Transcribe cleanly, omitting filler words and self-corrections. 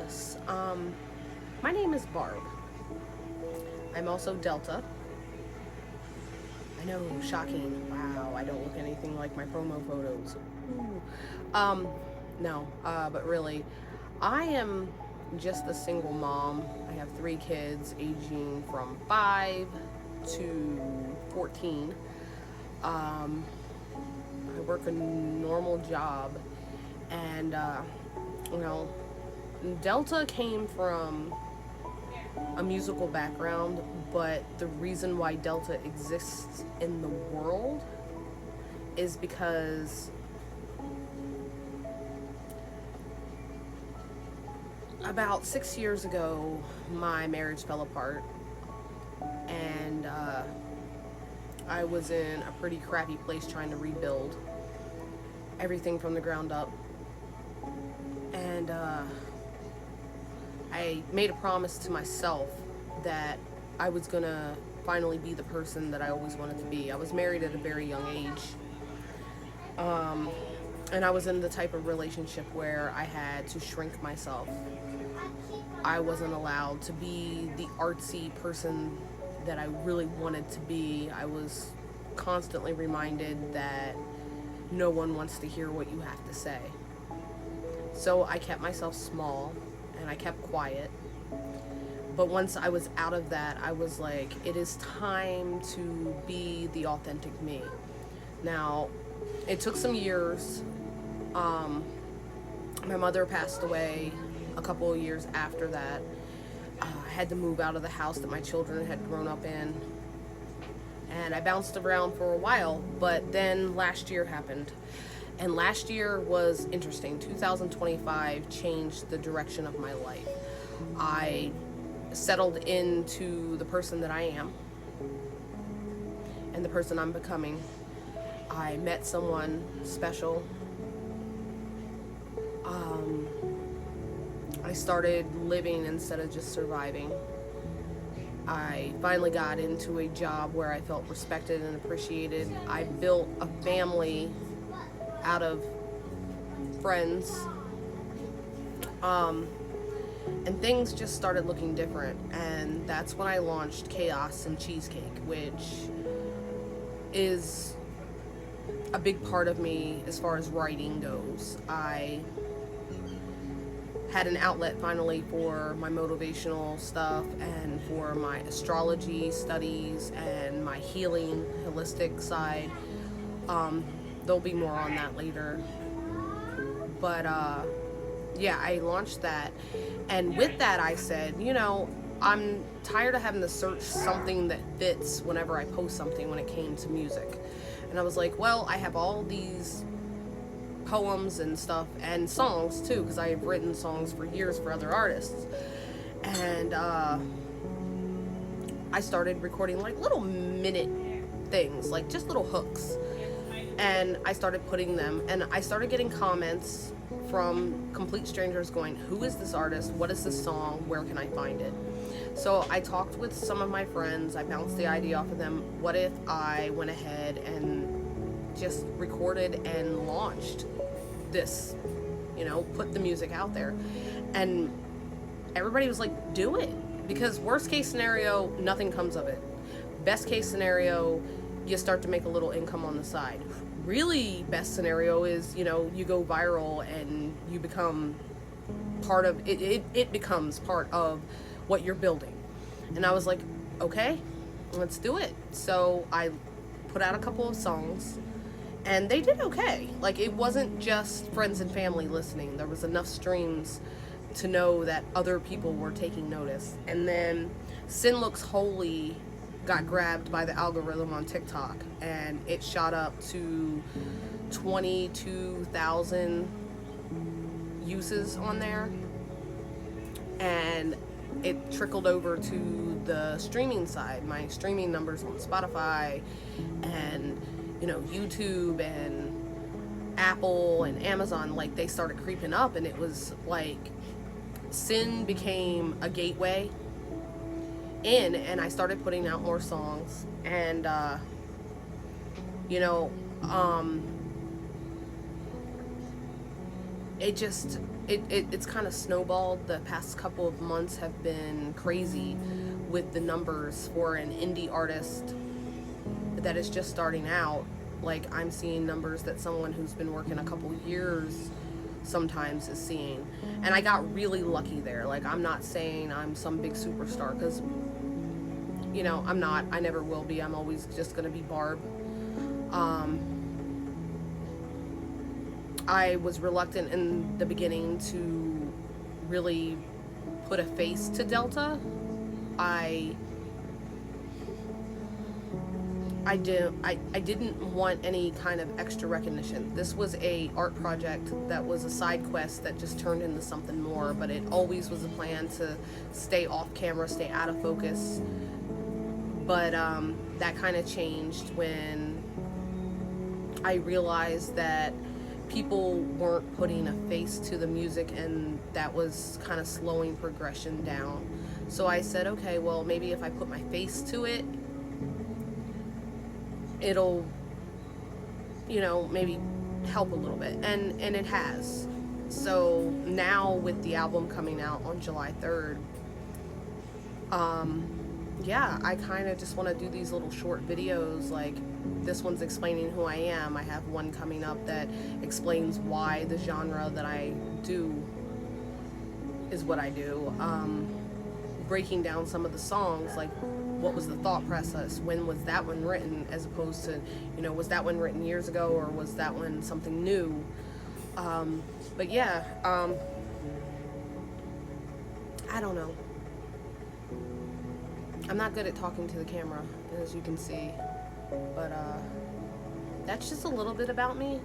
Yes. My name is Barb. I'm also Delta. I know, shocking. Wow, I don't look anything like my promo photos. Ooh. Um, no, but really, I am just a single mom. I have three kids aging from 5 to 14. Um, I work a normal job, and, you know, Delta came from a musical background, but the reason why Delta exists in the world is because about 6 years ago, my marriage fell apart, and I was in a pretty crappy place trying to rebuild everything from the ground up. And I made a promise to myself that I was gonna finally be the person that I always wanted to be. I was married at a very young age. And I was in the type of relationship where I had to shrink myself. I wasn't allowed to be the artsy person that I really wanted to be. I was constantly reminded that no one wants to hear what you have to say. So I kept myself small and I kept quiet. But once I was out of that, I was like, it is time to be the authentic me. Now, it took some years. My mother passed away a couple of years after that. I had to move out of the house that my children had grown up in. And I bounced around for a while, but then last year happened. And last year was interesting. 2025 changed the direction of my life. I settled into the person that I am and the person I'm becoming. I met someone special. I started living instead of just surviving. I finally got into a job where I felt respected and appreciated. I built a family out of friends. And things just started looking different. And that's when I launched Chaos and Cheesecake, which is a big part of me as far as writing goes. I had an outlet finally for my motivational stuff and for my astrology studies and my healing holistic side. There'll be more on that later. But yeah, I launched that. And with that, I said, I'm tired of having to search something that fits whenever I post something when it came to music. And I was like, well, I have all these poems and stuff and songs too, because I have written songs for years for other artists. And I started recording like little minute things, like just little hooks. And I started putting them, and I started getting comments from complete strangers going, who is this artist? What is this song? Where can I find it? So I talked with some of my friends. I bounced the idea off of them. What if I went ahead and just recorded and launched this, put the music out there? And everybody was like, do it. Because worst case scenario, nothing comes of it. Best case scenario, you start to make a little income on the side. Really best scenario is, you go viral and you become part of it. It becomes part of what you're building. And I was like, okay, let's do it. So I put out a couple of songs and they did okay. Like, it wasn't just friends and family listening. There was enough streams to know that other people were taking notice. And then Sin Looks Holy got grabbed by the algorithm on TikTok, and it shot up to 22,000 uses on there, and it trickled over to the streaming side. My streaming numbers on Spotify and YouTube and Apple and Amazon, like, they started creeping up, and it was like Sin became a gateway in, and I started putting out more songs. And it just it's kind of snowballed. The past couple of months have been crazy with the numbers for an indie artist that is just starting out. Like, I'm seeing numbers that someone who's been working a couple years sometimes is seeing. And I got really lucky there. Like, I'm not saying I'm some big superstar, because, you know, I'm not. I never will be. I'm always just going to be Barb. I was reluctant in the beginning to really put a face to Delta. I didn't want any kind of extra recognition. This was a art project that was a side quest that just turned into something more, but it always was a plan to stay off camera, stay out of focus. But that kind of changed when I realized that people weren't putting a face to the music, and that was kind of slowing progression down. So I said, okay, well, maybe if I put my face to it, it'll, you know, maybe help a little bit. And it has. So now with the album coming out on July 3rd, yeah, I kind of just want to do these little short videos. Like, this one's explaining who I am. I have one coming up that explains why the genre that I do is what I do. Breaking down some of the songs, like, what was the thought process? When was that one written? As opposed to, you know, was that one written years ago, or was that one something new? But yeah, I don't know. I'm not good at talking to the camera, as you can see. But that's just a little bit about me.